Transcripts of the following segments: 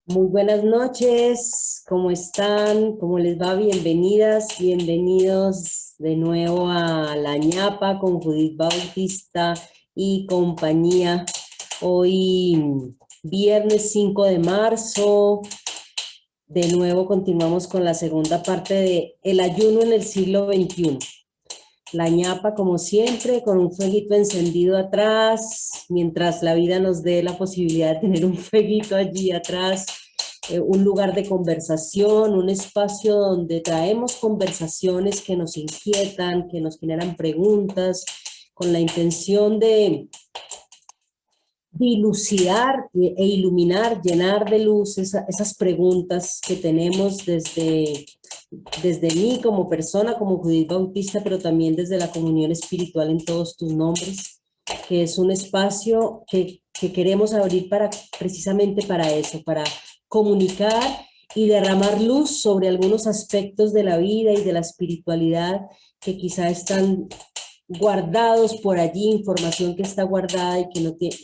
Muy buenas noches, ¿cómo están? ¿Cómo les va? Bienvenidas, bienvenidos de nuevo a La Ñapa con Judith Bautista y compañía. Hoy, viernes 5 de marzo, de nuevo continuamos con la segunda parte de El ayuno en el siglo XXI. La ñapa, como siempre, con un fueguito encendido atrás, mientras la vida nos dé la posibilidad de tener un fueguito allí atrás, un lugar de conversación, un espacio donde traemos conversaciones que nos inquietan, que nos generan preguntas, con la intención de dilucidar e iluminar, llenar de luz esas preguntas que tenemos desde mí como persona, como Judith Bautista, pero también desde la comunión espiritual en todos tus nombres, que es un espacio que queremos abrir precisamente para eso, para comunicar y derramar luz sobre algunos aspectos de la vida y de la espiritualidad que quizá están guardados por allí, información que está guardada y que no tiene,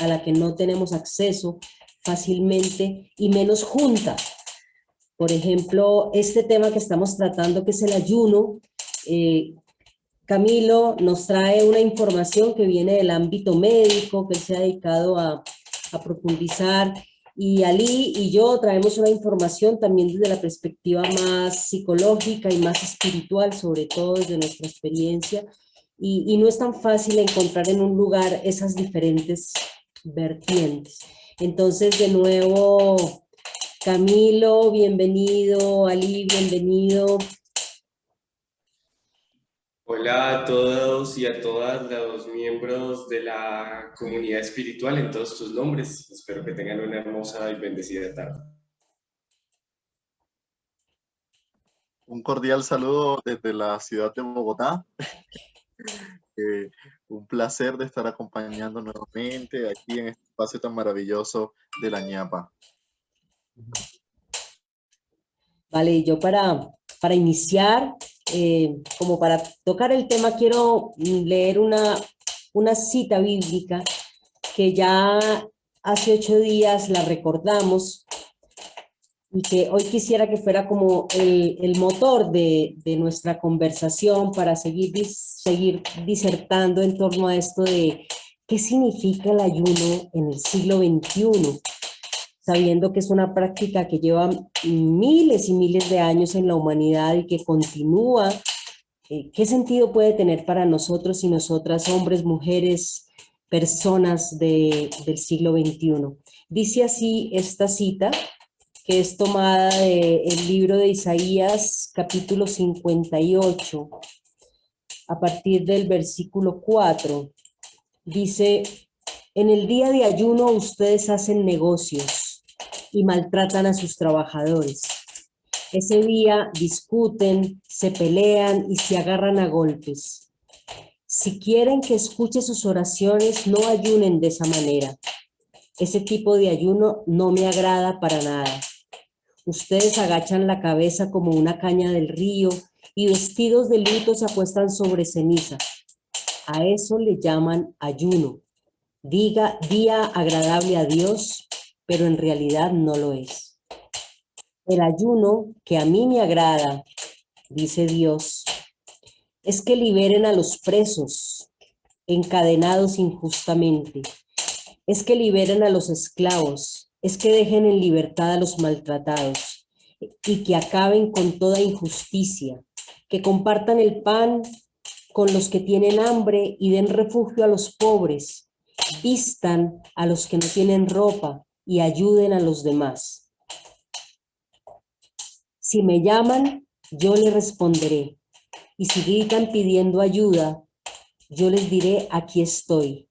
a la que no tenemos acceso fácilmente y menos junta. Por ejemplo, este tema que estamos tratando, que es el ayuno, eh, Camilo nos trae una información que viene del ámbito médico, que él se ha dedicado a profundizar, y Ali y yo traemos una información también desde la perspectiva más psicológica y más espiritual, sobre todo desde nuestra experiencia, y no es tan fácil encontrar en un lugar esas diferentes vertientes. Entonces, de nuevo, Camilo, bienvenido, Ali, bienvenido. Hola a todos y a todas los miembros de la comunidad espiritual en todos tus nombres. Espero que tengan una hermosa y bendecida tarde. Un cordial saludo desde la ciudad de Bogotá. Eh, un placer de estar acompañando nuevamente aquí en este espacio tan maravilloso de la ñapa. Vale, y yo para iniciar, como para tocar el tema, quiero leer una cita bíblica que ya hace 8 días la recordamos y que hoy quisiera que fuera como el motor de nuestra conversación para seguir disertando en torno a esto de qué significa el ayuno en el siglo XXI, sabiendo que es una práctica que lleva miles y miles de años en la humanidad y que continúa. ¿Qué sentido puede tener para nosotros y nosotras, hombres, mujeres, personas del siglo XXI? Dice así esta cita, que es tomada del libro de Isaías, capítulo 58, a partir del versículo 4. Dice: en el día de ayuno ustedes hacen negocios y maltratan a sus trabajadores. Ese día discuten, se pelean y se agarran a golpes. Si quieren que escuche sus oraciones, no ayunen de esa manera. Ese tipo de ayuno no me agrada para nada. Ustedes agachan la cabeza como una caña del río y vestidos de luto se acuestan sobre ceniza. A eso le llaman ayuno. Diga día agradable a Dios, pero en realidad no lo es. El ayuno que a mí me agrada, dice Dios, es que liberen a los presos encadenados injustamente, es que liberen a los esclavos, es que dejen en libertad a los maltratados y que acaben con toda injusticia, que compartan el pan con los que tienen hambre y den refugio a los pobres, vistan a los que no tienen ropa y ayuden a los demás. Si me llaman, yo les responderé, y si gritan pidiendo ayuda, yo les diré: aquí estoy.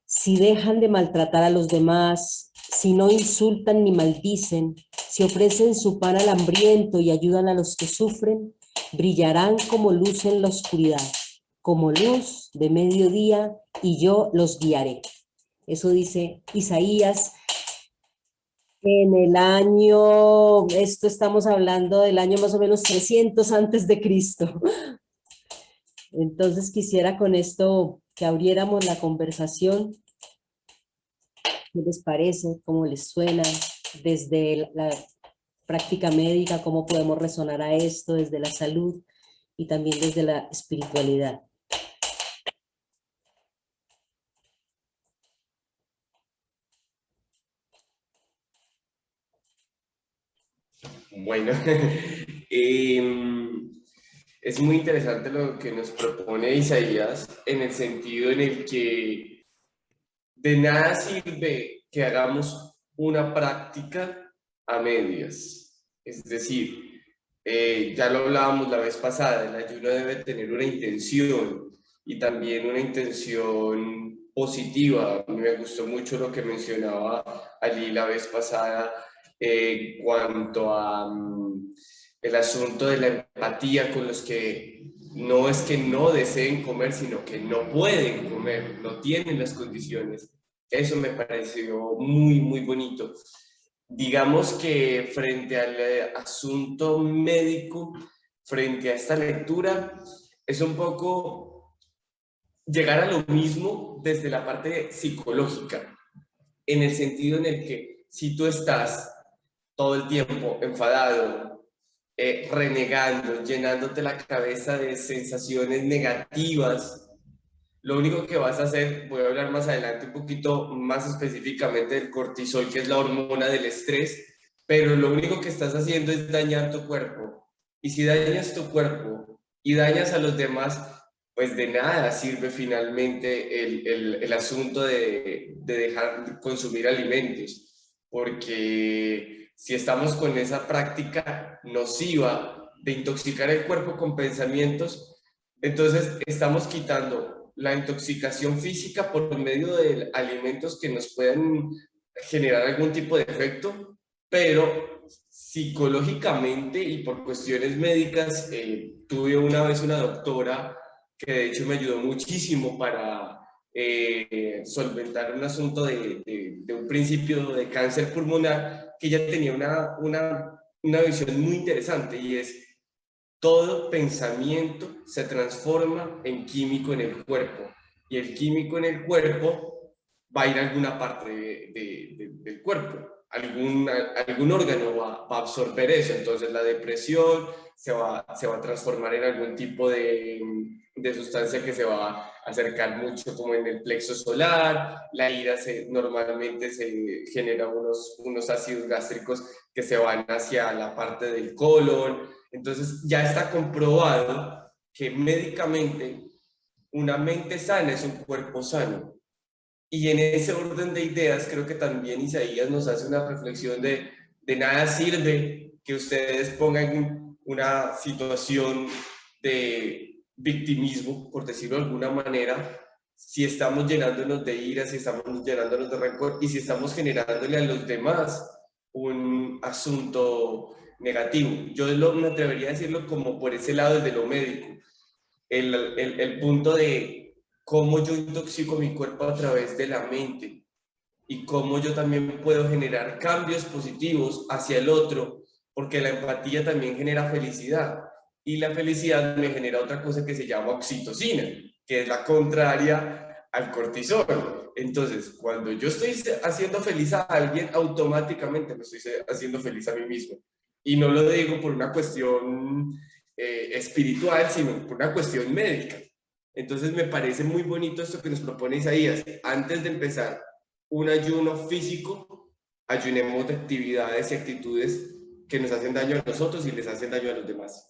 Si dejan de maltratar a los demás, si no insultan ni maldicen, si ofrecen su pan al hambriento y ayudan a los que sufren, brillarán como luz en la oscuridad, como luz de mediodía, y yo los guiaré. Eso dice Isaías en el año, esto estamos hablando del año más o menos 300 antes de Cristo. Entonces quisiera con esto que abriéramos la conversación. ¿Qué les parece? ¿Cómo les suena? desde la práctica médica, cómo podemos resonar a esto desde la salud y también desde la espiritualidad. Bueno, es muy interesante lo que nos propone Isaías en el sentido en el que de nada sirve que hagamos una práctica a medias. Es decir, ya lo hablábamos la vez pasada, el ayuno debe tener una intención y también una intención positiva. A mí me gustó mucho lo que mencionaba Ali la vez pasada en cuanto a el asunto de la empatía con los que no es que no deseen comer, sino que no pueden comer, no tienen las condiciones. Eso me pareció muy, muy bonito. Digamos que frente al asunto médico, frente a esta lectura, es un poco llegar a lo mismo desde la parte psicológica, en el sentido en el que si tú estás todo el tiempo enfadado, renegando, llenándote la cabeza de sensaciones negativas, lo único que vas a hacer, voy a hablar más adelante un poquito más específicamente del cortisol, que es la hormona del estrés, pero lo único que estás haciendo es dañar tu cuerpo. Y si dañas tu cuerpo y dañas a los demás, pues de nada sirve finalmente el asunto de dejar de consumir alimentos, porque si estamos con esa práctica nociva de intoxicar el cuerpo con pensamientos, entonces estamos quitando la intoxicación física por medio de alimentos que nos puedan generar algún tipo de efecto, pero psicológicamente y por cuestiones médicas, tuve una vez una doctora que de hecho me ayudó muchísimo para solventar un asunto de un principio de cáncer pulmonar, que ella tenía una visión muy interesante, y es: todo pensamiento se transforma en químico en el cuerpo, y el químico en el cuerpo va a ir a alguna parte del cuerpo, algún órgano va a absorber eso. Entonces la depresión se va a transformar en algún tipo de sustancia que se va a acercar mucho como en el plexo solar. La ira normalmente se genera unos ácidos gástricos que se van hacia la parte del colon. Entonces ya está comprobado que médicamente una mente sana es un cuerpo sano. Y en ese orden de ideas creo que también Isaías nos hace una reflexión de nada sirve que ustedes pongan una situación de victimismo, por decirlo de alguna manera, si estamos llenándonos de ira, si estamos llenándonos de rencor y si estamos generándole a los demás un asunto negativo. Yo me atrevería a decirlo como por ese lado desde lo médico, el punto de cómo yo intoxico mi cuerpo a través de la mente y cómo yo también puedo generar cambios positivos hacia el otro, porque la empatía también genera felicidad, y la felicidad me genera otra cosa que se llama oxitocina, que es la contraria al cortisol. Entonces, cuando yo estoy haciendo feliz a alguien, automáticamente me estoy haciendo feliz a mí mismo. Y no lo digo por una cuestión espiritual, sino por una cuestión médica. Entonces me parece muy bonito esto que nos propone Isaías. Antes de empezar un ayuno físico, ayunemos de actividades y actitudes que nos hacen daño a nosotros y les hacen daño a los demás.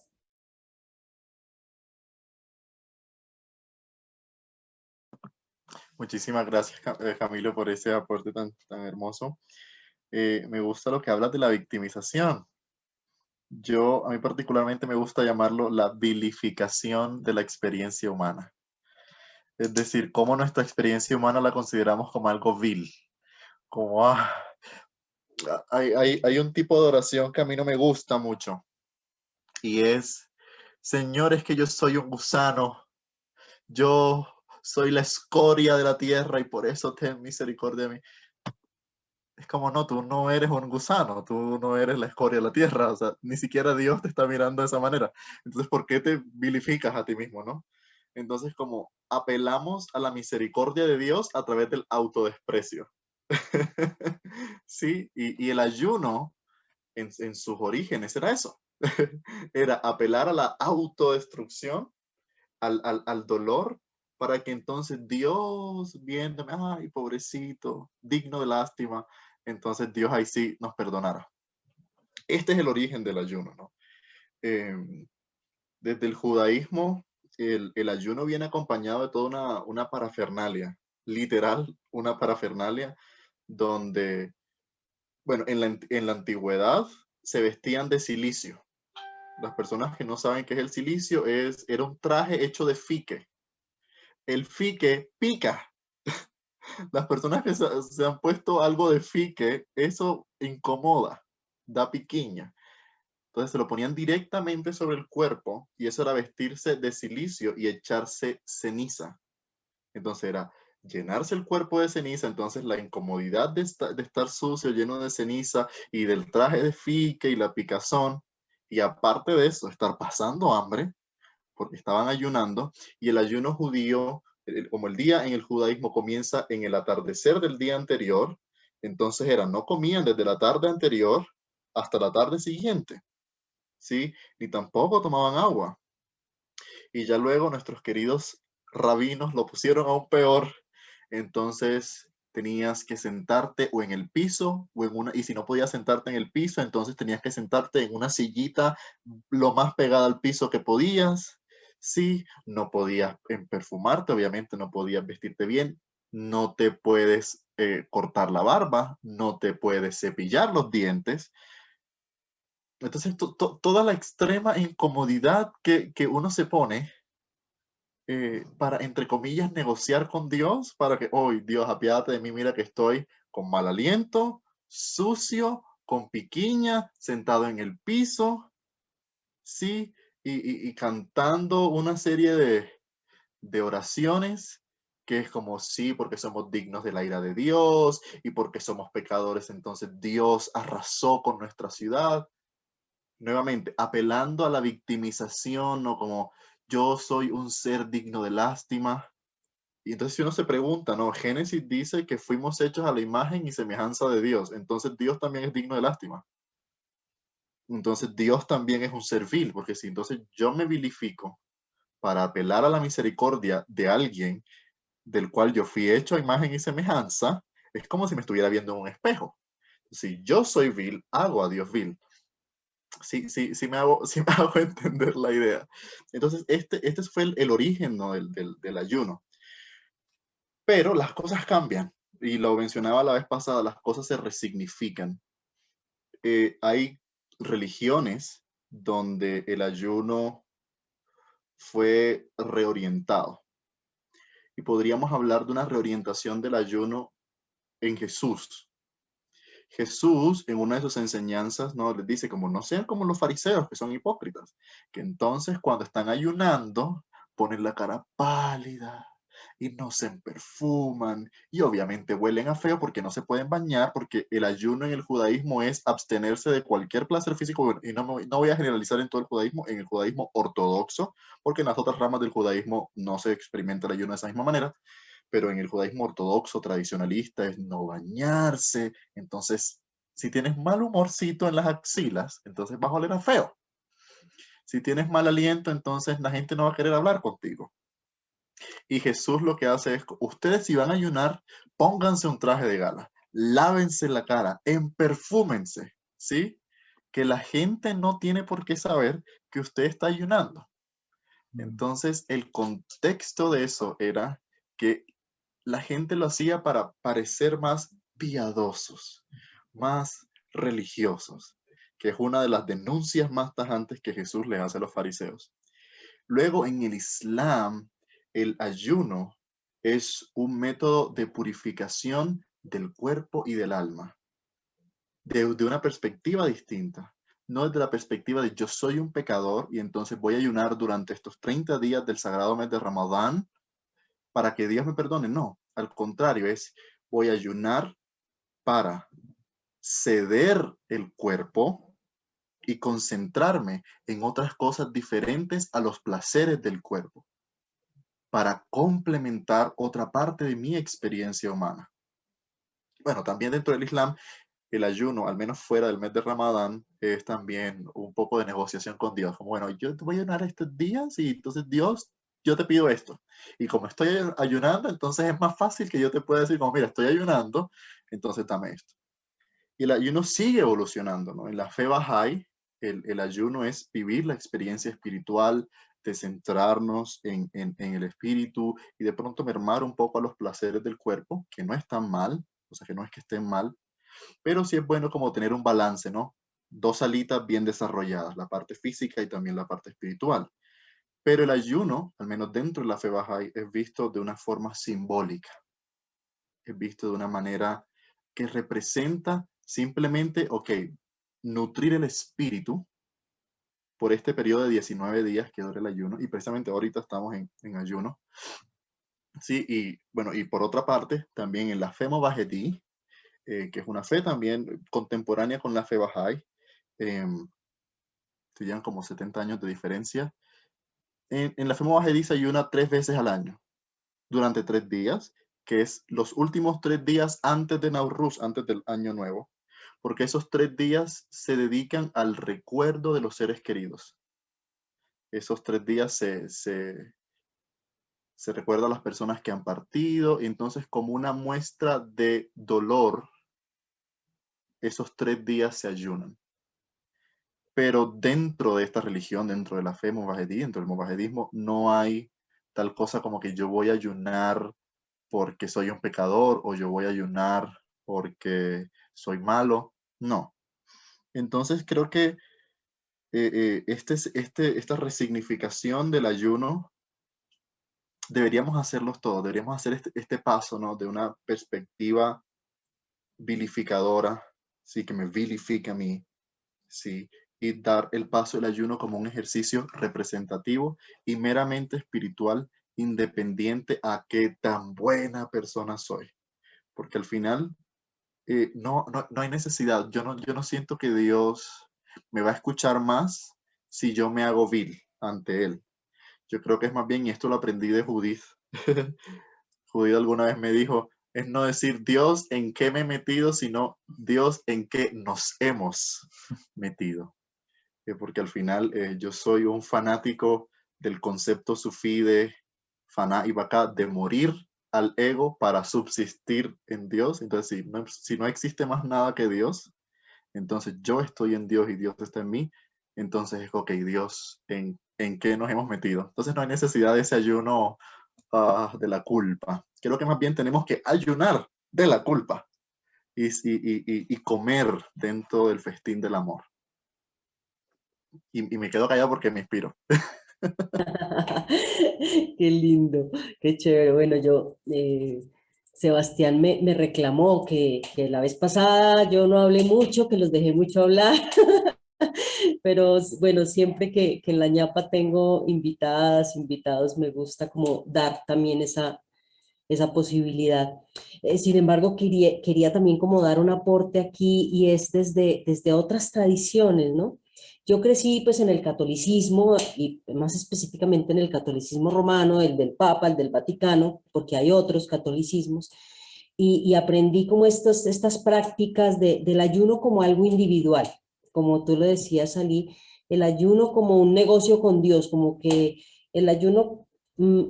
Muchísimas gracias, Camilo, por ese aporte tan hermoso. Me gusta lo que hablas de la victimización. A mí particularmente me gusta llamarlo la vilificación de la experiencia humana. Es decir, cómo nuestra experiencia humana la consideramos como algo vil. Como, hay un tipo de oración que a mí no me gusta mucho. Y es: Señor, es que yo soy un gusano. Yo soy la escoria de la tierra y por eso ten misericordia de mí. Es como, no, tú no eres un gusano, tú no eres la escoria de la tierra, o sea, ni siquiera Dios te está mirando de esa manera. Entonces, ¿por qué te vilificas a ti mismo, no? Entonces, como apelamos a la misericordia de Dios a través del autodesprecio. Sí, y el ayuno en sus orígenes era eso. Era apelar a la autodestrucción, al dolor, para que entonces Dios, viéndome, ay, pobrecito, digno de lástima, entonces Dios ahí sí nos perdonara. Este es el origen del ayuno, ¿no? Desde el judaísmo, el ayuno viene acompañado de toda una parafernalia, literal, una parafernalia, donde, bueno, en la antigüedad se vestían de silicio. Las personas que no saben qué es el silicio, era un traje hecho de fique. El fique pica. Las personas que se han puesto algo de fique, eso incomoda, da piquiña. Entonces se lo ponían directamente sobre el cuerpo y eso era vestirse de silicio y echarse ceniza. Entonces era llenarse el cuerpo de ceniza, entonces la incomodidad de estar sucio, lleno de ceniza y del traje de fique y la picazón. Y aparte de eso, estar pasando hambre porque estaban ayunando y el ayuno judío, como el día en el judaísmo comienza en el atardecer del día anterior, entonces no comían desde la tarde anterior hasta la tarde siguiente. ¿Sí? Ni tampoco tomaban agua. Y ya luego nuestros queridos rabinos lo pusieron aún peor. Entonces tenías que sentarte o en el piso o en una, y si no podías sentarte en el piso, entonces tenías que sentarte en una sillita lo más pegada al piso que podías. Sí, no podías perfumarte, obviamente no podías vestirte bien, no te puedes cortar la barba, no te puedes cepillar los dientes. Entonces, toda la extrema incomodidad que uno se pone para, entre comillas, negociar con Dios, para que, hoy, Dios, apiádate de mí, mira que estoy con mal aliento, sucio, con piquiña, sentado en el piso, sí, y cantando una serie de oraciones que es como sí, porque somos dignos de la ira de Dios y porque somos pecadores, entonces Dios arrasó con nuestra ciudad. Nuevamente, apelando a la victimización o como yo soy un ser digno de lástima. Y entonces si uno se pregunta, ¿no? Génesis dice que fuimos hechos a la imagen y semejanza de Dios. Entonces Dios también es digno de lástima. Entonces Dios también es un ser vil, porque si entonces yo me vilifico para apelar a la misericordia de alguien del cual yo fui hecho a imagen y semejanza, es como si me estuviera viendo en un espejo. Si yo soy vil, hago a Dios vil. Sí sí me hago entender la idea. Entonces, este fue el origen, ¿no? del ayuno. Pero las cosas cambian, y lo mencionaba la vez pasada, las cosas se resignifican. Hay religiones donde el ayuno fue reorientado. Y podríamos hablar de una reorientación del ayuno en Jesús. Jesús, en una de sus enseñanzas, ¿no? Les dice como no sean como los fariseos, que son hipócritas, que entonces cuando están ayunando, ponen la cara pálida y no se perfuman y obviamente huelen a feo porque no se pueden bañar, porque el ayuno en el judaísmo es abstenerse de cualquier placer físico, y no voy a generalizar en todo el judaísmo, en el judaísmo ortodoxo, porque en las otras ramas del judaísmo no se experimenta el ayuno de esa misma manera, pero en el judaísmo ortodoxo tradicionalista es no bañarse. Entonces, si tienes mal humorcito en las axilas, entonces vas a oler a feo. Si tienes mal aliento, entonces la gente no va a querer hablar contigo. Y Jesús lo que hace es, ustedes si van a ayunar, pónganse un traje de gala, lávense la cara, perfúmense, ¿sí? Que la gente no tiene por qué saber que usted está ayunando. Entonces, el contexto de eso era que la gente lo hacía para parecer más piadosos, más religiosos, que es una de las denuncias más tajantes que Jesús le hace a los fariseos. Luego, en el Islam, el ayuno es un método de purificación del cuerpo y del alma, de una perspectiva distinta. No desde la perspectiva de yo soy un pecador y entonces voy a ayunar durante estos 30 días del sagrado mes de Ramadán para que Dios me perdone. No, al contrario, es voy a ayunar para ceder el cuerpo y concentrarme en otras cosas diferentes a los placeres del cuerpo, para complementar otra parte de mi experiencia humana. Bueno, también dentro del Islam, el ayuno, al menos fuera del mes de Ramadán, es también un poco de negociación con Dios. Como, bueno, yo te voy a ayunar estos días y entonces Dios, yo te pido esto. Y como estoy ayunando, entonces es más fácil que yo te pueda decir, como, mira, estoy ayunando, entonces dame esto. Y el ayuno sigue evolucionando, ¿no? En la fe Bahá'í, el ayuno es vivir la experiencia espiritual, de centrarnos en el espíritu y de pronto mermar un poco a los placeres del cuerpo, que no están mal, o sea, que no es que estén mal, pero sí es bueno como tener un balance, ¿no? Dos alitas bien desarrolladas, la parte física y también la parte espiritual. Pero el ayuno, al menos dentro de la fe Bahá'í, es visto de una forma simbólica, es visto de una manera que representa simplemente, ok, nutrir el espíritu por este periodo de 19 días que dura el ayuno, y precisamente ahorita estamos en ayuno. Sí, y bueno, y por otra parte, también en la fe Movajedí, que es una fe también contemporánea con la fe Bahá'í, se llevan como 70 años de diferencia. En la fe Movajedí se ayuna 3 veces al año, durante 3 días, que es los últimos 3 días antes de Nowruz, antes del año nuevo, porque esos 3 días se dedican al recuerdo de los seres queridos. Esos 3 días se recuerda a las personas que han partido, y entonces como una muestra de dolor, esos 3 días se ayunan. Pero dentro de esta religión, dentro de la fe Movajedí, dentro del movajedismo, no hay tal cosa como que yo voy a ayunar porque soy un pecador o yo voy a ayunar porque soy malo. No. Entonces creo que esta resignificación del ayuno deberíamos hacerlos todos, deberíamos hacer este paso, ¿no? De una perspectiva vilificadora, sí, que me vilifica a mí, sí, y dar el paso del ayuno como un ejercicio representativo y meramente espiritual, independiente a qué tan buena persona soy. Porque al final no hay necesidad. Yo no siento que Dios me va a escuchar más si yo me hago vil ante Él. Yo creo que es más bien, y esto lo aprendí de Judith. Judith alguna vez me dijo, es no decir Dios en qué me he metido, sino Dios en qué nos hemos metido. Porque al final yo soy un fanático del concepto sufí de faná y bacá, de morir al ego para subsistir en Dios. Entonces, si no existe más nada que Dios, entonces yo estoy en Dios y Dios está en mí. Entonces, ok, Dios, ¿en qué nos hemos metido? Entonces no hay necesidad de ese ayuno de la culpa. Creo que más bien tenemos que ayunar de la culpa y comer dentro del festín del amor. Y me quedo callado porque me inspiro. Qué lindo, qué chévere. Bueno, Sebastián me reclamó que la vez pasada yo no hablé mucho, que los dejé mucho hablar, pero bueno, siempre que en la ñapa tengo invitadas, invitados, me gusta como dar también esa posibilidad. Sin embargo, quería también como dar un aporte aquí y es desde otras tradiciones, ¿no? Yo crecí pues en el catolicismo y más específicamente en el catolicismo romano, el del Papa, el del Vaticano, porque hay otros catolicismos, y aprendí como estas prácticas del ayuno como algo individual, como tú lo decías, Ali, el ayuno como un negocio con Dios, como que el ayuno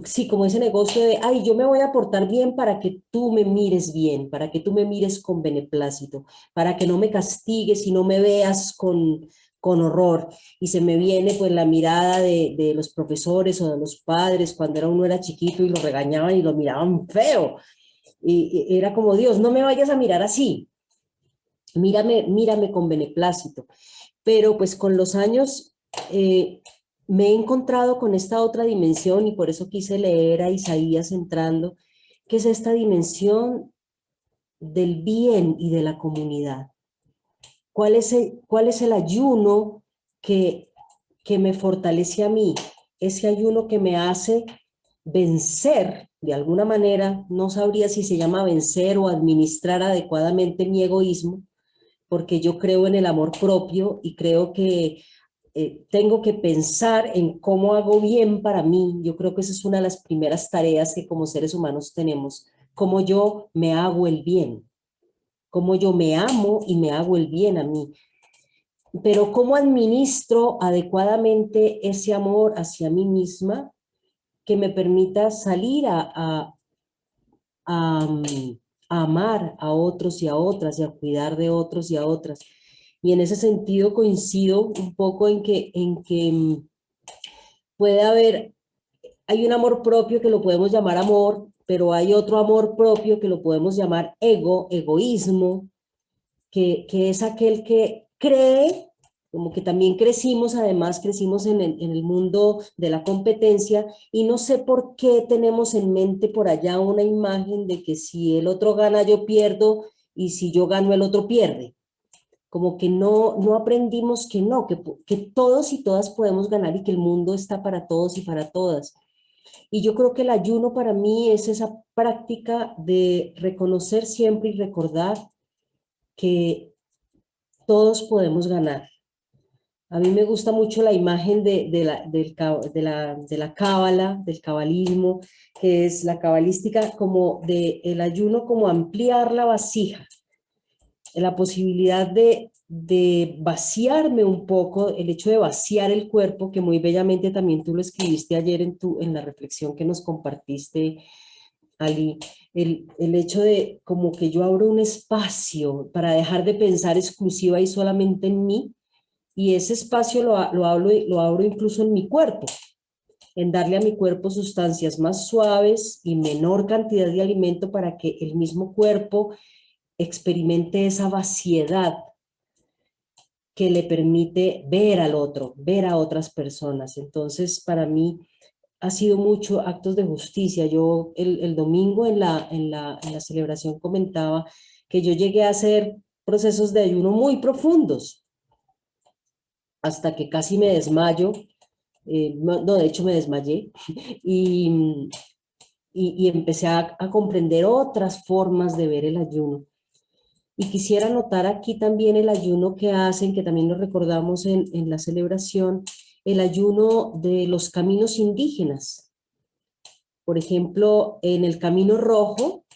sí, como ese negocio de, ay, yo me voy a portar bien para que tú me mires bien, para que tú me mires con beneplácito, para que no me castigues y no me veas con horror. Y se me viene pues la mirada de los profesores o de los padres cuando uno era chiquito y lo regañaban y lo miraban feo. Y era como, Dios, no me vayas a mirar así, mírame con beneplácito. Pero pues con los años me he encontrado con esta otra dimensión y por eso quise leer a Isaías entrando, que es esta dimensión del bien y de la comunidad. ¿Cuál es el ayuno que me fortalece a mí? Ese ayuno que me hace vencer, de alguna manera, no sabría si se llama vencer o administrar adecuadamente mi egoísmo, porque yo creo en el amor propio y creo que tengo que pensar en cómo hago bien para mí. Yo creo que esa es una de las primeras tareas que como seres humanos tenemos, cómo yo me hago el bien. cómo yo me amo y me hago el bien a mí. Pero cómo administro adecuadamente ese amor hacia mí misma que me permita salir a, a amar a otros y a otras y a cuidar de otros y a otras. Y en ese sentido coincido un poco en que puede haber, hay un amor propio que lo podemos llamar amor, pero hay otro amor propio que lo podemos llamar ego, egoísmo, que es aquel que cree, como que también crecimos, además crecimos en el mundo de la competencia y no sé por qué tenemos en mente por allá una imagen de que si el otro gana yo pierdo y si yo gano el otro pierde. Como que no aprendimos que no, que todos y todas podemos ganar y que el mundo está para todos y para todas. Y yo creo que el ayuno para mí es esa práctica de reconocer siempre y recordar que todos podemos ganar. A mí me gusta mucho la imagen de la cábala, del cabalismo, que es la cabalística, como de el ayuno, como ampliar la vasija, la posibilidad de vaciarme un poco, el hecho de vaciar el cuerpo, que muy bellamente también tú lo escribiste ayer en la reflexión que nos compartiste, Ali, el hecho de como que yo abro un espacio para dejar de pensar exclusiva y solamente en mí, y ese espacio lo abro incluso en mi cuerpo, en darle a mi cuerpo sustancias más suaves y menor cantidad de alimento para que el mismo cuerpo experimente esa vaciedad que le permite ver al otro, ver a otras personas. Entonces, para mí ha sido mucho actos de justicia. Yo el domingo en la celebración comentaba que yo llegué a hacer procesos de ayuno muy profundos, hasta que casi me desmayo. No, de hecho me desmayé y, y empecé a comprender otras formas de ver el ayuno. Y quisiera notar aquí también el ayuno que hacen, que también lo recordamos en la celebración, el ayuno de los caminos indígenas. Por ejemplo, en el Camino Rojo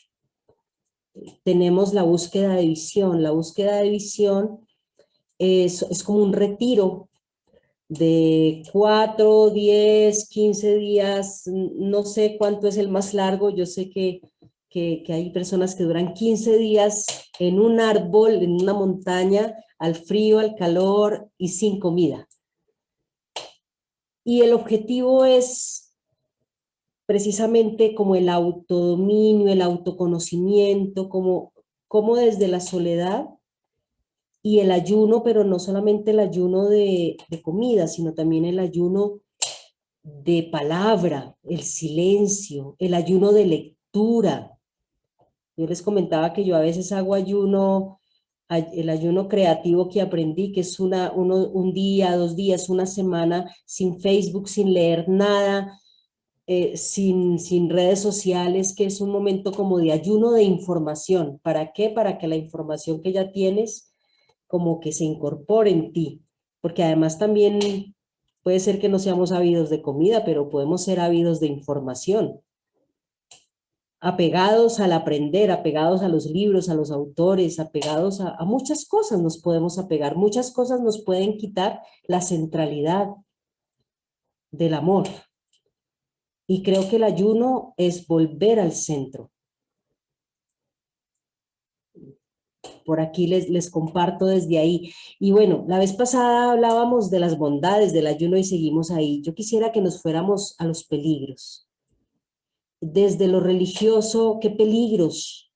tenemos la búsqueda de visión. La búsqueda de visión es como un retiro de 4, 10, 15 días, no sé cuánto es el más largo, yo sé que hay personas que duran 15 días en un árbol, en una montaña, al frío, al calor y sin comida. Y el objetivo es precisamente como el autodominio, el autoconocimiento, como desde la soledad y el ayuno, pero no solamente el ayuno de comida, sino también el ayuno de palabra, el silencio, el ayuno de lectura. Yo les comentaba que yo a veces hago ayuno, el ayuno creativo que aprendí, que es un día, 2 días, una semana sin Facebook, sin leer nada, sin redes sociales, que es un momento como de ayuno de información. ¿Para qué? Para que la información que ya tienes como que se incorpore en ti, porque además también puede ser que no seamos ávidos de comida, pero podemos ser ávidos de información, apegados al aprender, apegados a los libros, a los autores, apegados a muchas cosas nos podemos apegar, muchas cosas nos pueden quitar la centralidad del amor. Y creo que el ayuno es volver al centro. Por aquí les comparto desde ahí. Y bueno, la vez pasada hablábamos de las bondades del ayuno y seguimos ahí. Yo quisiera que nos fuéramos a los peligros. Desde lo religioso, ¿qué peligros?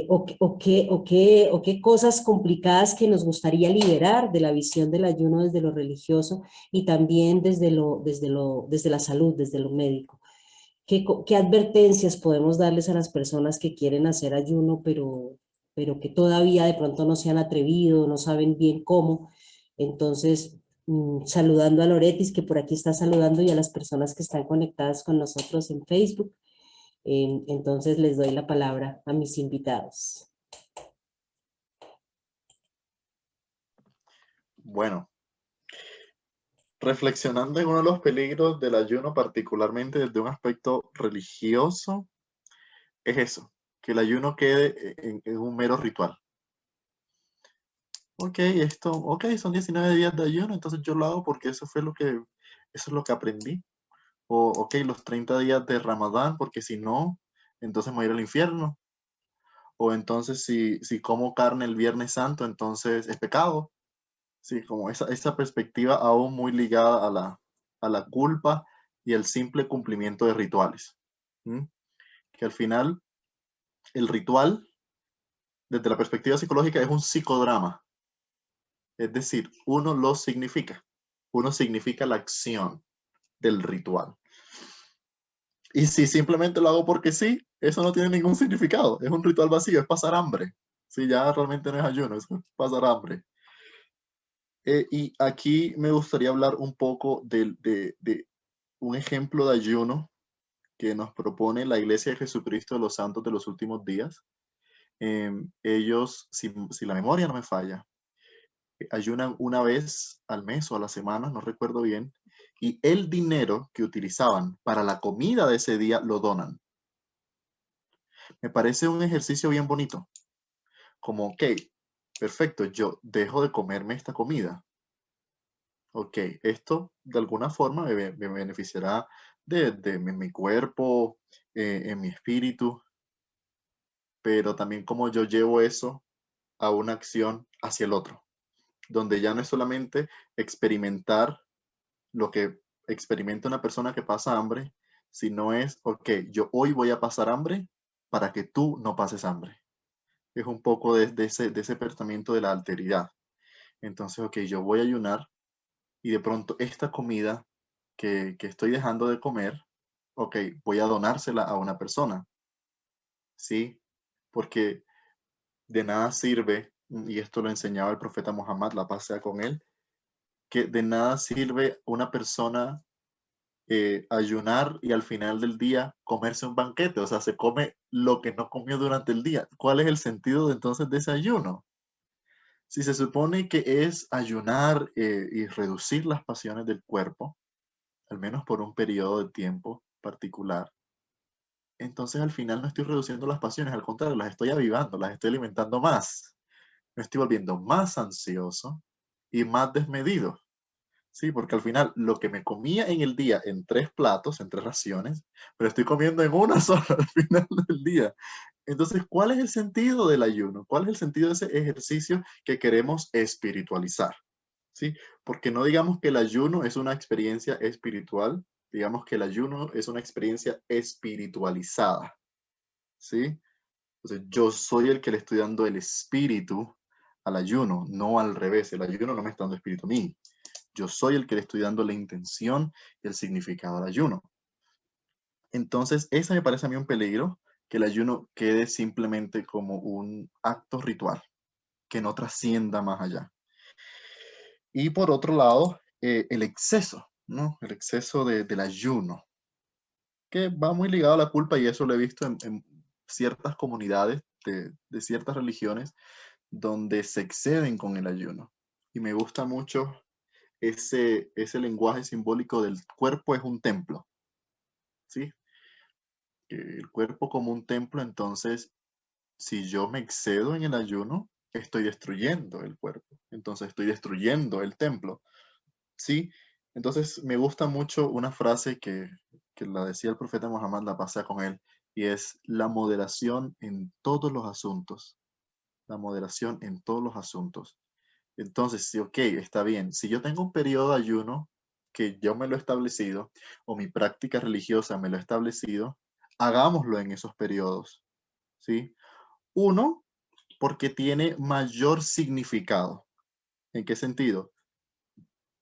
O qué cosas complicadas que nos gustaría liberar de la visión del ayuno desde lo religioso y también desde la salud, desde lo médico. ¿Qué advertencias podemos darles a las personas que quieren hacer ayuno, pero que todavía de pronto no se han atrevido, no saben bien cómo? Entonces, saludando a Loretis, que por aquí está saludando, y a las personas que están conectadas con nosotros en Facebook. Entonces, les doy la palabra a mis invitados. Bueno, reflexionando en uno de los peligros del ayuno, particularmente desde un aspecto religioso, es eso, que el ayuno quede en un mero ritual. Ok, son 19 días de ayuno, entonces yo lo hago porque eso es lo que aprendí. O, ok, los 30 días de Ramadán, porque si no, entonces me voy a ir al infierno. O entonces si como carne el Viernes Santo, entonces es pecado. Sí, como esa perspectiva aún muy ligada a la culpa y el simple cumplimiento de rituales. ¿Mm? Que al final el ritual, desde la perspectiva psicológica, es un psicodrama. Es decir, uno significa la acción del ritual. Y si simplemente lo hago porque sí, eso no tiene ningún significado. Es un ritual vacío, es pasar hambre. Sí, ya realmente no es ayuno, es pasar hambre. Y aquí me gustaría hablar un poco de un ejemplo de ayuno que nos propone la Iglesia de Jesucristo de los Santos de los Últimos Días. Ellos, si la memoria no me falla, ayunan una vez al mes o a la semana, no recuerdo bien, y el dinero que utilizaban para la comida de ese día lo donan. Me parece un ejercicio bien bonito, como, ok, perfecto, yo dejo de comerme esta comida. Ok, esto de alguna forma me beneficiará de mi cuerpo, en mi espíritu, pero también como yo llevo eso a una acción hacia el otro, donde ya no es solamente experimentar lo que experimenta una persona que pasa hambre, sino es, ok, yo hoy voy a pasar hambre para que tú no pases hambre. Es un poco de ese pensamiento de la alteridad. Entonces, ok, yo voy a ayunar y de pronto esta comida que estoy dejando de comer, ok, voy a donársela a una persona, ¿sí? Porque de nada sirve, y esto lo enseñaba el profeta Muhammad, la paz sea con él, que de nada sirve una persona ayunar y al final del día comerse un banquete, o sea, se come lo que no comió durante el día. ¿Cuál es el sentido entonces de ese ayuno? Si se supone que es ayunar y reducir las pasiones del cuerpo, al menos por un periodo de tiempo particular, entonces al final no estoy reduciendo las pasiones, al contrario, las estoy avivando, las estoy alimentando más. Me estoy volviendo más ansioso y más desmedido. Sí, porque al final lo que me comía en el día en 3 platos, en 3 raciones, me lo estoy comiendo en una sola al final del día. Entonces, ¿cuál es el sentido del ayuno? ¿Cuál es el sentido de ese ejercicio que queremos espiritualizar? ¿Sí? Porque no digamos que el ayuno es una experiencia espiritual, digamos que el ayuno es una experiencia espiritualizada. ¿Sí? Entonces, yo soy el que le estoy dando el espíritu al ayuno, no al revés. El ayuno no me está dando espíritu a mí. Yo soy el que le estoy dando la intención y el significado al ayuno. Entonces, esa me parece a mí un peligro, que el ayuno quede simplemente como un acto ritual, que no trascienda más allá. Y por otro lado, el exceso, ¿no? El exceso del ayuno, que va muy ligado a la culpa y eso lo he visto en ciertas comunidades de ciertas religiones donde se exceden con el ayuno. Y me gusta mucho ese lenguaje simbólico del cuerpo es un templo, ¿sí? Que el cuerpo como un templo, entonces, si yo me excedo en el ayuno, estoy destruyendo el cuerpo, entonces estoy destruyendo el templo, ¿sí? Entonces, me gusta mucho una frase que la decía el profeta Muhammad, la paz sea con él, y es la moderación en todos los asuntos, la moderación en todos los asuntos. Entonces, sí, ok, está bien. Si yo tengo un periodo de ayuno que yo me lo he establecido o mi práctica religiosa me lo ha establecido, hagámoslo en esos periodos, ¿sí? Uno, porque tiene mayor significado. ¿En qué sentido?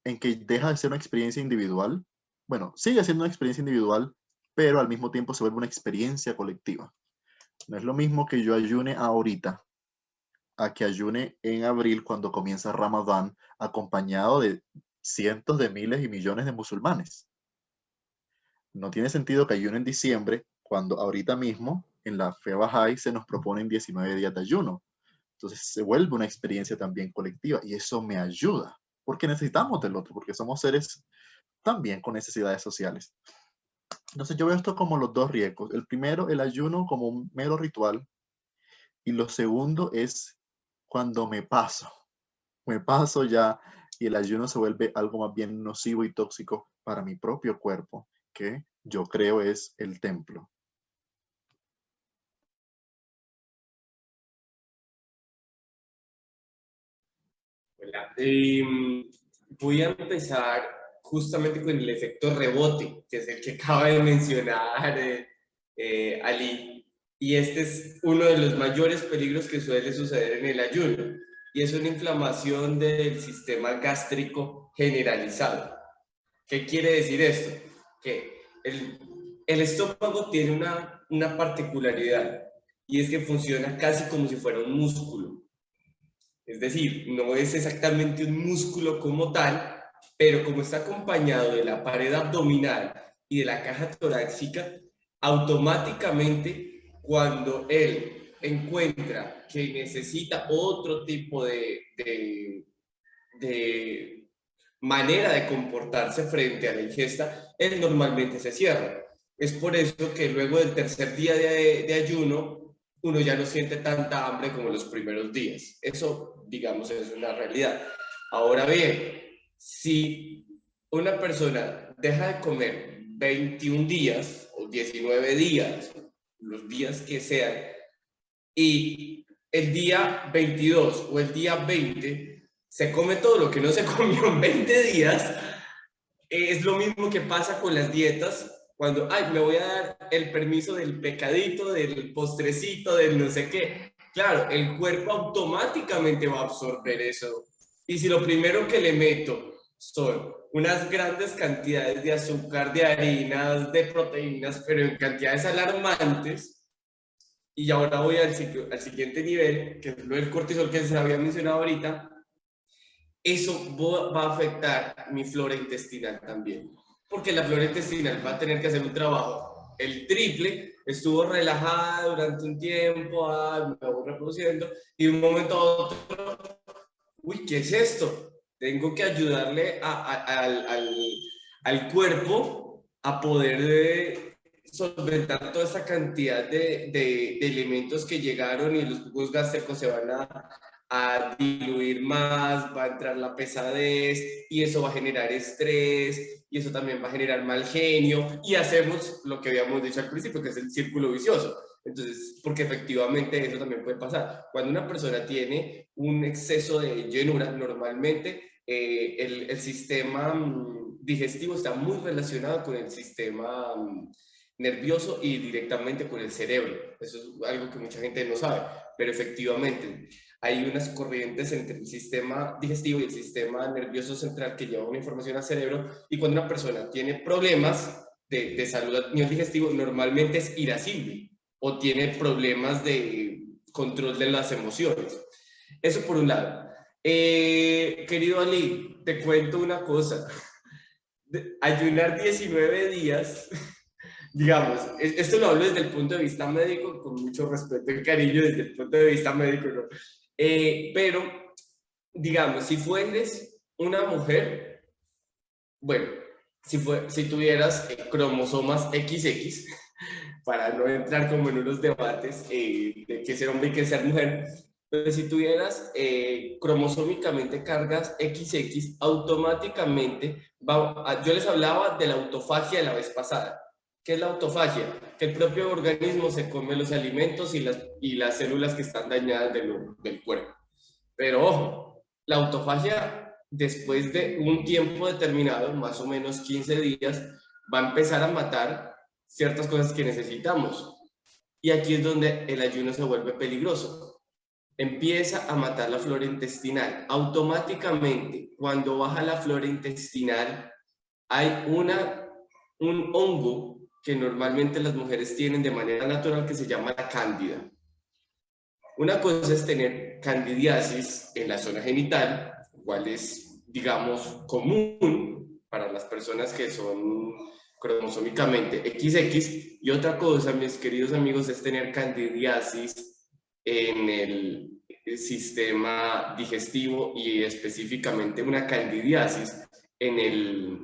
En que deja de ser una experiencia individual. Bueno, sigue siendo una experiencia individual, pero al mismo tiempo se vuelve una experiencia colectiva. No es lo mismo que yo ayune ahorita a que ayune en abril cuando comienza Ramadán, acompañado de cientos de miles y millones de musulmanes. No tiene sentido que ayune en diciembre cuando ahorita mismo en la fe Bahá'í se nos proponen 19 días de ayuno. Entonces se vuelve una experiencia también colectiva y eso me ayuda, porque necesitamos del otro, porque somos seres también con necesidades sociales. Entonces yo veo esto como los dos riesgos. El primero, el ayuno como un mero ritual Y lo segundo es cuando me paso ya y el ayuno se vuelve algo más bien nocivo y tóxico para mi propio cuerpo, que yo creo es el templo. Hola. Voy a empezar justamente con el efecto rebote, que es el que acaba de mencionar Ali. Y este es uno de los mayores peligros que suele suceder en el ayuno. Y es una inflamación del sistema gástrico generalizado. ¿Qué quiere decir esto? Que el estómago tiene una particularidad y es que funciona casi como si fuera un músculo. Es decir, no es exactamente un músculo como tal, pero como está acompañado de la pared abdominal y de la caja torácica, automáticamente cuando él encuentra que necesita otro tipo de manera de comportarse frente a la ingesta, él normalmente se cierra. Es por eso que luego del tercer día de ayuno, uno ya no siente tanta hambre como los primeros días. Eso, digamos, es una realidad. Ahora bien, si una persona deja de comer 21 días o 19 días, los días que sean, y el día 22 o el día 20 se come todo lo que no se comió en 20 días, es lo mismo que pasa con las dietas, cuando, ay, me voy a dar el permiso del pecadito, del postrecito, del no sé qué. Claro, el cuerpo automáticamente va a absorber eso. Y si lo primero que le meto son unas grandes cantidades de azúcar, de harinas, de proteínas, pero en cantidades alarmantes, y ahora voy al siguiente nivel, que es lo del cortisol que se había mencionado ahorita, eso va a afectar mi flora intestinal también. Porque la flora intestinal va a tener que hacer un trabajo. El triple estuvo relajada durante un tiempo, me voy reproduciendo, y de un momento a otro, uy, ¿qué es esto? Tengo que ayudarle al cuerpo a poder solventar toda esa cantidad de elementos que llegaron y los jugos gástricos se van a diluir más, va a entrar la pesadez y eso va a generar estrés y eso también va a generar mal genio y hacemos lo que habíamos dicho al principio, que es el círculo vicioso. Entonces, porque efectivamente eso también puede pasar. Cuando una persona tiene un exceso de llenura, normalmente el sistema digestivo está muy relacionado con el sistema nervioso y directamente con el cerebro. Eso es algo que mucha gente no sabe, pero efectivamente hay unas corrientes entre el sistema digestivo y el sistema nervioso central que llevan una información al cerebro, y cuando una persona tiene problemas de salud a nivel digestivo, normalmente es irascible o tiene problemas de control de las emociones. Eso por un lado. Querido Ali, te cuento una cosa. Ayunar 19 días, digamos, esto lo hablo desde el punto de vista médico, con mucho respeto y cariño desde el punto de vista médico, ¿no? Pero, digamos, si fueres una mujer, bueno, si tuvieras cromosomas XX, para no entrar como en unos debates de qué ser hombre y qué ser mujer, pero si tuvieras cromosómicamente cargas XX, automáticamente, yo les hablaba de la autofagia de la vez pasada. ¿Qué es la autofagia? Que el propio organismo se come los alimentos y las células que están dañadas del cuerpo. Pero ojo, la autofagia después de un tiempo determinado, más o menos 15 días, va a empezar a matar ciertas cosas que necesitamos. Y aquí es donde el ayuno se vuelve peligroso. Empieza a matar la flora intestinal. Automáticamente, cuando baja la flora intestinal, hay un hongo que normalmente las mujeres tienen de manera natural que se llama la cándida. Una cosa es tener candidiasis en la zona genital, cual es, digamos, común para las personas que son cromosómicamente XX, y otra cosa, mis queridos amigos, es tener candidiasis en el sistema digestivo y específicamente una candidiasis en el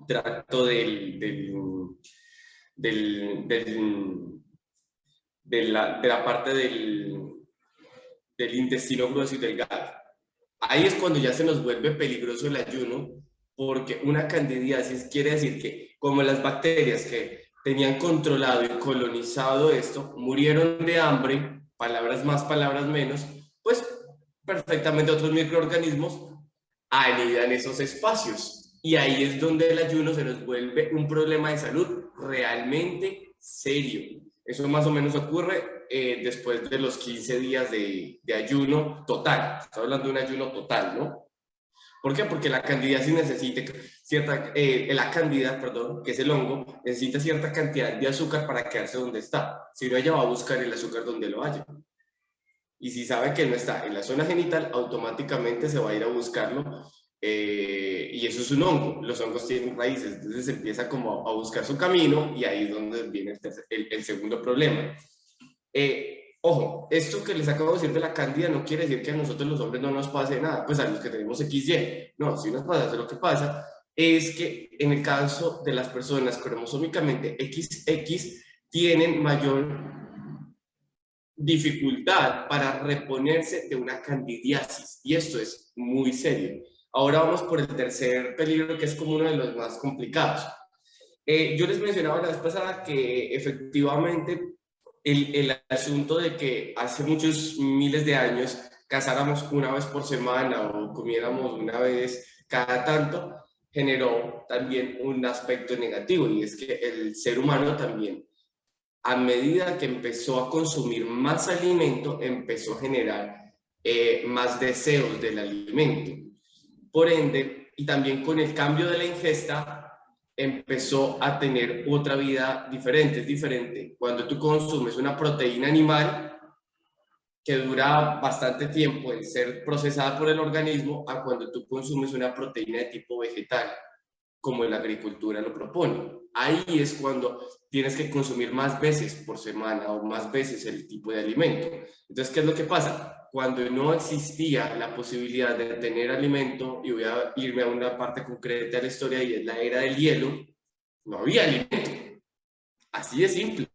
tracto de la parte del intestino grueso y delgado. Ahí es cuando ya se nos vuelve peligroso el ayuno, porque una candidiasis quiere decir que como las bacterias que tenían controlado y colonizado esto, murieron de hambre, palabras más, palabras menos, pues perfectamente otros microorganismos anidan esos espacios. Y ahí es donde el ayuno se nos vuelve un problema de salud realmente serio. Eso más o menos ocurre después de los 15 días de ayuno total. Estoy hablando de un ayuno total, ¿no? ¿Por qué? Porque la candidiasis necesita cierta, la cándida, perdón, que es el hongo, necesita cierta cantidad de azúcar para quedarse donde está. Si no, ella va a buscar el azúcar donde lo haya. Y si sabe que no está en la zona genital, automáticamente se va a ir a buscarlo. Y eso es un hongo. Los hongos tienen raíces, entonces empieza como a buscar su camino y ahí es donde viene el segundo problema. Ojo, esto que les acabo de decir de la cándida no quiere decir que a nosotros los hombres no nos pase nada, pues a los que tenemos XY, no, si nos pasa, lo que pasa es que en el caso de las personas cromosómicamente XX tienen mayor dificultad para reponerse de una candidiasis, y esto es muy serio. Ahora vamos por el tercer peligro, que es como uno de los más complicados. Yo les mencionaba la vez pasada que efectivamente el asunto de que hace muchos miles de años cazáramos una vez por semana o comiéramos una vez cada tanto, generó también un aspecto negativo, y es que el ser humano también, a medida que empezó a consumir más alimento, empezó a generar más deseos del alimento. Por ende, y también con el cambio de la ingesta, empezó a tener otra vida diferente. Es diferente cuando tú consumes una proteína animal que dura bastante tiempo en ser procesada por el organismo, a cuando tú consumes una proteína de tipo vegetal, como la agricultura lo propone. Ahí es cuando tienes que consumir más veces por semana o más veces el tipo de alimento. Entonces, ¿qué es lo que pasa? Cuando no existía la posibilidad de tener alimento, y voy a irme a una parte concreta de la historia, y es la era del hielo, no había alimento. Así de simple.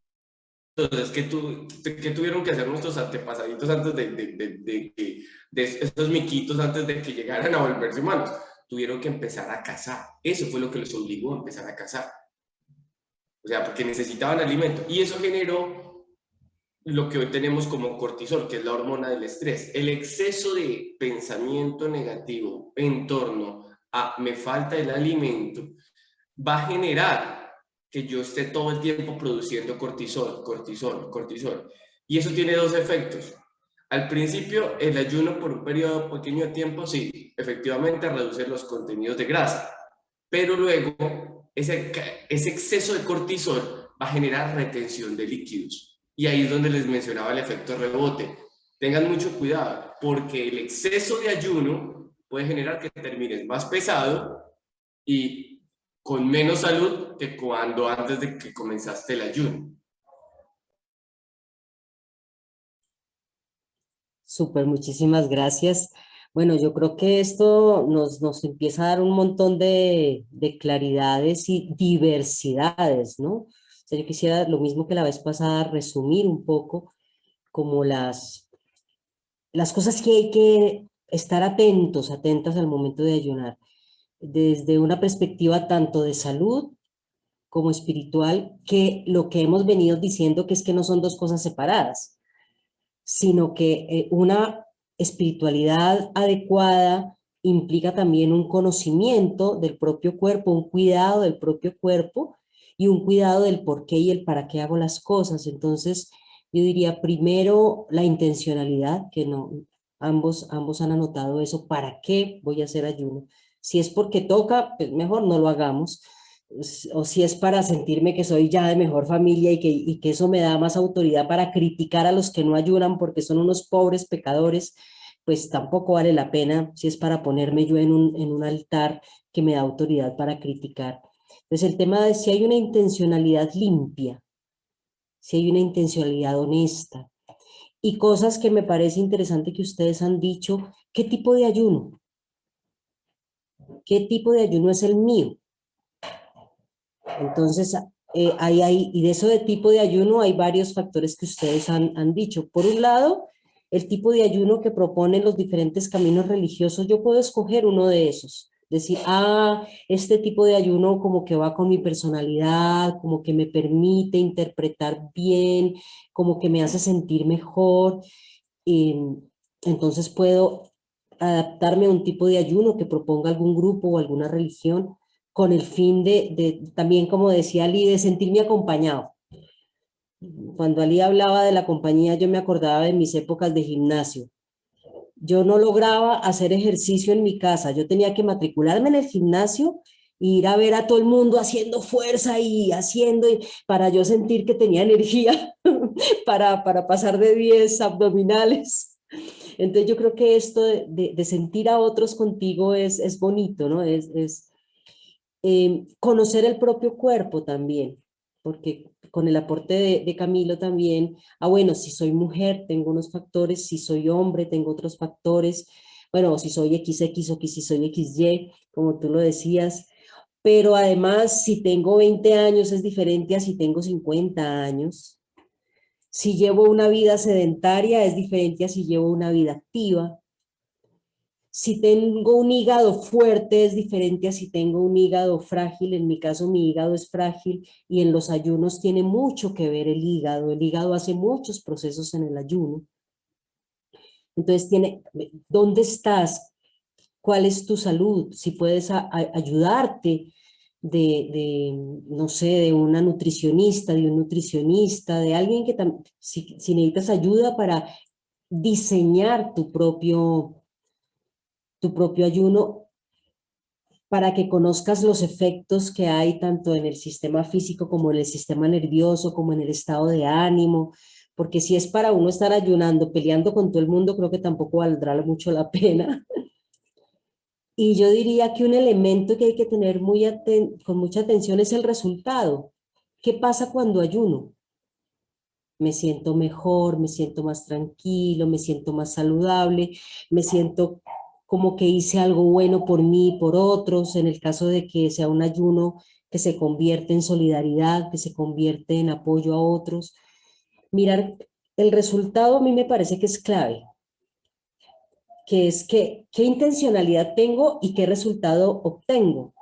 Entonces, ¿qué tuvieron que hacer nuestros antepasaditos antes de estos miquitos, antes de que llegaran a volverse humanos? Tuvieron que empezar a cazar. Eso fue lo que los obligó a empezar a cazar. O sea, porque necesitaban alimento. Y eso generó lo que hoy tenemos como cortisol, que es la hormona del estrés. El exceso de pensamiento negativo en torno a me falta el alimento va a generar que yo esté todo el tiempo produciendo cortisol. Y eso tiene dos efectos. Al principio, el ayuno por un periodo pequeño de tiempo, sí, efectivamente reduce los contenidos de grasa, pero luego ese exceso de cortisol va a generar retención de líquidos. Y ahí es donde les mencionaba el efecto rebote. Tengan mucho cuidado, porque el exceso de ayuno puede generar que termines más pesado y con menos salud que cuando antes de que comenzaste el ayuno. Súper, muchísimas gracias. Bueno, yo creo que esto nos empieza a dar un montón de claridades y diversidades, ¿no? O sea, yo quisiera lo mismo que la vez pasada, resumir un poco como las cosas que hay que estar atentos, atentas al momento de ayunar, desde una perspectiva tanto de salud como espiritual, que lo que hemos venido diciendo que es que no son dos cosas separadas, sino que una espiritualidad adecuada implica también un conocimiento del propio cuerpo, un cuidado del propio cuerpo y un cuidado del por qué y el para qué hago las cosas. Entonces, yo diría primero la intencionalidad, que no, ambos han anotado eso, ¿para qué voy a hacer ayuno? Si es porque toca, pues mejor no lo hagamos, o si es para sentirme que soy ya de mejor familia y que eso me da más autoridad para criticar a los que no ayunan porque son unos pobres pecadores, pues tampoco vale la pena si es para ponerme yo en un altar que me da autoridad para criticar. Entonces el tema de si hay una intencionalidad limpia, si hay una intencionalidad honesta y cosas que me parece interesante que ustedes han dicho, ¿qué tipo de ayuno? ¿Qué tipo de ayuno es el mío? Entonces, y de eso de tipo de ayuno hay varios factores que ustedes han dicho. Por un lado, el tipo de ayuno que proponen los diferentes caminos religiosos, yo puedo escoger uno de esos. Decir, este tipo de ayuno como que va con mi personalidad, como que me permite interpretar bien, como que me hace sentir mejor. Y entonces puedo adaptarme a un tipo de ayuno que proponga algún grupo o alguna religión con el fin también, como decía Ali, de sentirme acompañado. Cuando Ali hablaba de la compañía, yo me acordaba de mis épocas de gimnasio. Yo no lograba hacer ejercicio en mi casa, yo tenía que matricularme en el gimnasio e ir a ver a todo el mundo haciendo fuerza y haciendo, para yo sentir que tenía energía para pasar de 10 abdominales. Entonces yo creo que esto de sentir a otros contigo es bonito, ¿no? Conocer el propio cuerpo también, porque con el aporte de Camilo también, bueno, si soy mujer tengo unos factores, si soy hombre tengo otros factores, bueno, si soy XX o si soy XY, como tú lo decías, pero además si tengo 20 años es diferente a si tengo 50 años. Si llevo una vida sedentaria es diferente a si llevo una vida activa. Si tengo un hígado fuerte es diferente a si tengo un hígado frágil. En mi caso mi hígado es frágil y en los ayunos tiene mucho que ver el hígado. El hígado hace muchos procesos en el ayuno. Entonces ¿dónde estás? ¿Cuál es tu salud? Si puedes ayudarte no sé, de una nutricionista, de un nutricionista, de alguien que si necesitas ayuda para diseñar tu propio ayuno, para que conozcas los efectos que hay tanto en el sistema físico como en el sistema nervioso, como en el estado de ánimo, porque si es para uno estar ayunando, peleando con todo el mundo, creo que tampoco valdrá mucho la pena. Y yo diría que un elemento que hay que tener con mucha atención es el resultado. ¿Qué pasa cuando ayuno? Me siento mejor, me siento más tranquilo, me siento más saludable, me siento como que hice algo bueno por mí y por otros, en el caso de que sea un ayuno que se convierte en solidaridad, que se convierte en apoyo a otros. Mirar el resultado a mí me parece que es clave, que es qué intencionalidad tengo y qué resultado obtengo.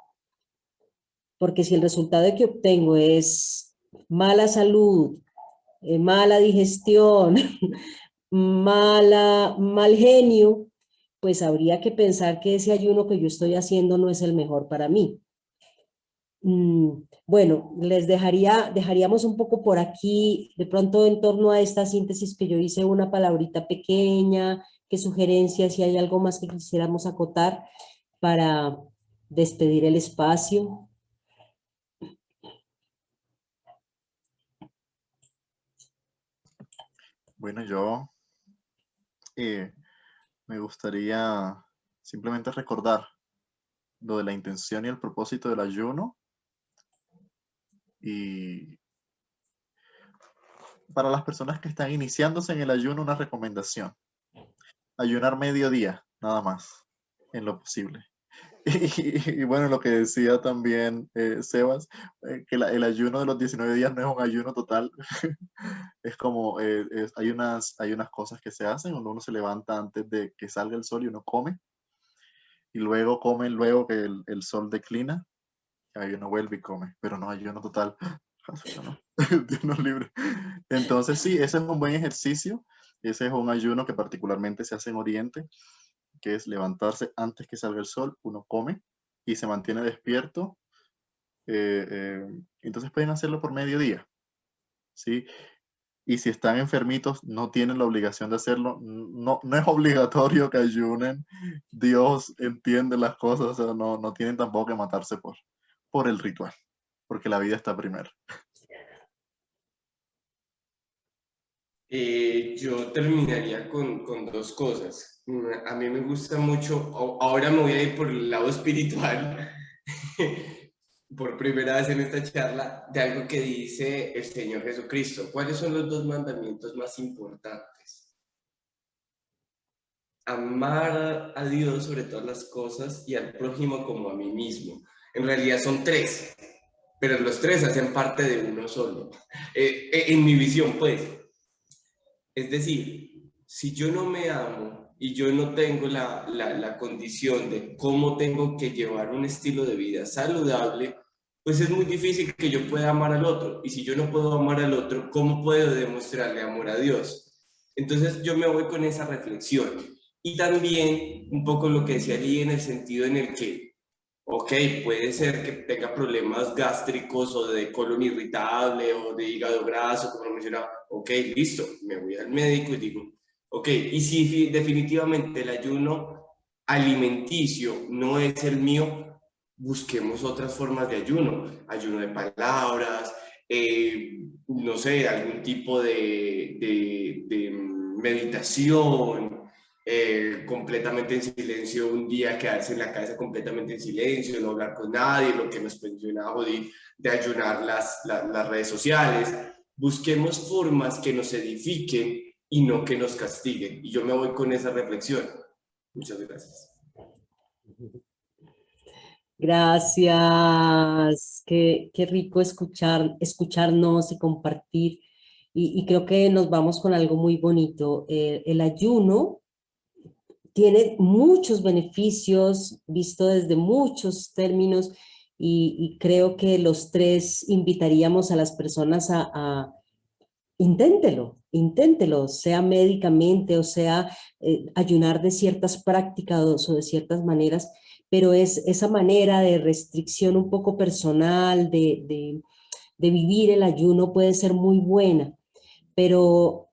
Porque si el resultado que obtengo es mala salud, mala digestión, mal genio, pues habría que pensar que ese ayuno que yo estoy haciendo no es el mejor para mí. Bueno, dejaríamos un poco por aquí, de pronto en torno a esta síntesis que yo hice una palabrita pequeña, qué sugerencias, si hay algo más que quisiéramos acotar para despedir el espacio. Bueno, yo me gustaría simplemente recordar lo de la intención y el propósito del ayuno. Y para las personas que están iniciándose en el ayuno, una recomendación: ayunar mediodía, nada más, en lo posible. Y bueno, lo que decía también Sebas, que el ayuno de los 19 días no es un ayuno total. Es como, hay unas cosas que se hacen cuando uno se levanta antes de que salga el sol y uno come, y luego come luego que el sol declina, y ahí uno vuelve y come, pero no ayuno total. ¿No? Dios nos libre. Entonces sí, ese es un buen ejercicio. Ese es un ayuno que particularmente se hace en Oriente, que es levantarse antes que salga el sol, uno come y se mantiene despierto. Entonces pueden hacerlo por mediodía, ¿sí? Y si están enfermitos, no tienen la obligación de hacerlo. No, no es obligatorio que ayunen. Dios entiende las cosas, o sea, no tienen tampoco que matarse por el ritual, porque la vida está primero. Yo terminaría con dos cosas. A mí me gusta mucho, ahora me voy a ir por el lado espiritual, por primera vez en esta charla, de algo que dice el Señor Jesucristo. ¿Cuáles son los dos mandamientos más importantes? Amar a Dios sobre todas las cosas y al prójimo como a mí mismo. En realidad son tres, pero los tres hacen parte de uno solo. En mi visión, pues. Es decir, si yo no me amo y yo no tengo la condición de cómo tengo que llevar un estilo de vida saludable, pues es muy difícil que yo pueda amar al otro. Y si yo no puedo amar al otro, ¿cómo puedo demostrarle amor a Dios? Entonces yo me voy con esa reflexión. Y también un poco lo que decía Lee en el sentido en el que, ok, puede ser que tenga problemas gástricos o de colon irritable o de hígado graso, como lo mencionaba. Ok, listo, me voy al médico y digo, ok, y si definitivamente el ayuno alimenticio no es el mío, busquemos otras formas de ayuno, ayuno de palabras, no sé, algún tipo de meditación, completamente en silencio, un día quedarse en la casa completamente en silencio, no hablar con nadie, lo que nos mencionaba de ayunar las redes sociales. Busquemos formas que nos edifiquen y no que nos castiguen. Y yo me voy con esa reflexión. Muchas gracias. Gracias, qué rico escucharnos y compartir. Y creo que nos vamos con algo muy bonito. El ayuno tiene muchos beneficios, visto desde muchos términos, y creo que los tres invitaríamos a las personas a inténtelo, inténtelo, sea médicamente o sea ayunar de ciertas prácticas o de ciertas maneras, pero es esa manera de restricción un poco personal, de vivir el ayuno puede ser muy buena, pero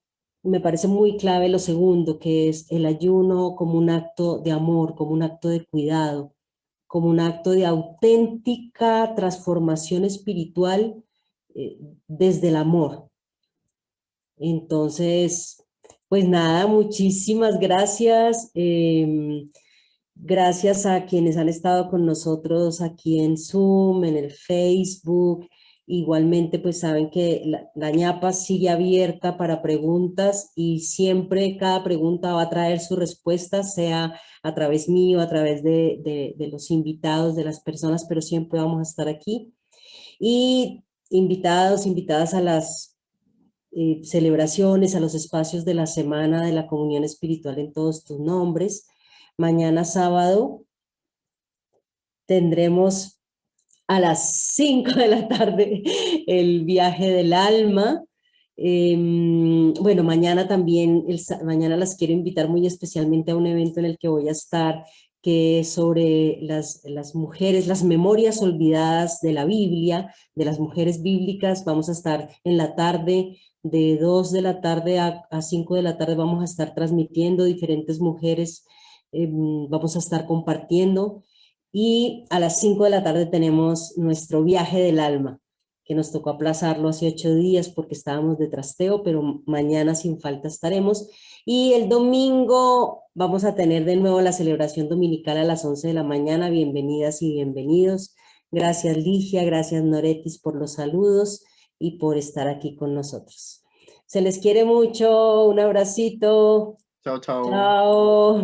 me parece muy clave lo segundo, que es el ayuno como un acto de amor, como un acto de cuidado, como un acto de auténtica transformación espiritual desde el amor. Entonces, pues nada, muchísimas gracias. Gracias a quienes han estado con nosotros aquí en Zoom, en el Facebook. Igualmente, pues saben que la ñapa sigue abierta para preguntas y siempre cada pregunta va a traer su respuesta, sea a través mío, a través de los invitados, de las personas, pero siempre vamos a estar aquí. Y invitados, invitadas a las celebraciones, a los espacios de la Semana de la Comunión Espiritual en todos tus nombres. Mañana sábado tendremos a las 5 de la tarde el viaje del alma. Bueno, mañana también, mañana las quiero invitar muy especialmente a un evento en el que voy a estar, que es sobre las mujeres, las memorias olvidadas de la Biblia, de las mujeres bíblicas. Vamos a estar en la tarde, de 2 de la tarde a 5 de la tarde, vamos a estar transmitiendo diferentes mujeres, vamos a estar compartiendo. Y a las 5 de la tarde tenemos nuestro viaje del alma, que nos tocó aplazarlo hace 8 días porque estábamos de trasteo, pero mañana sin falta estaremos. Y el domingo vamos a tener de nuevo la celebración dominical a las 11 de la mañana. Bienvenidas y bienvenidos. Gracias Ligia, gracias Noretis por los saludos y por estar aquí con nosotros. Se les quiere mucho, un abracito. Chao, chao. Chao.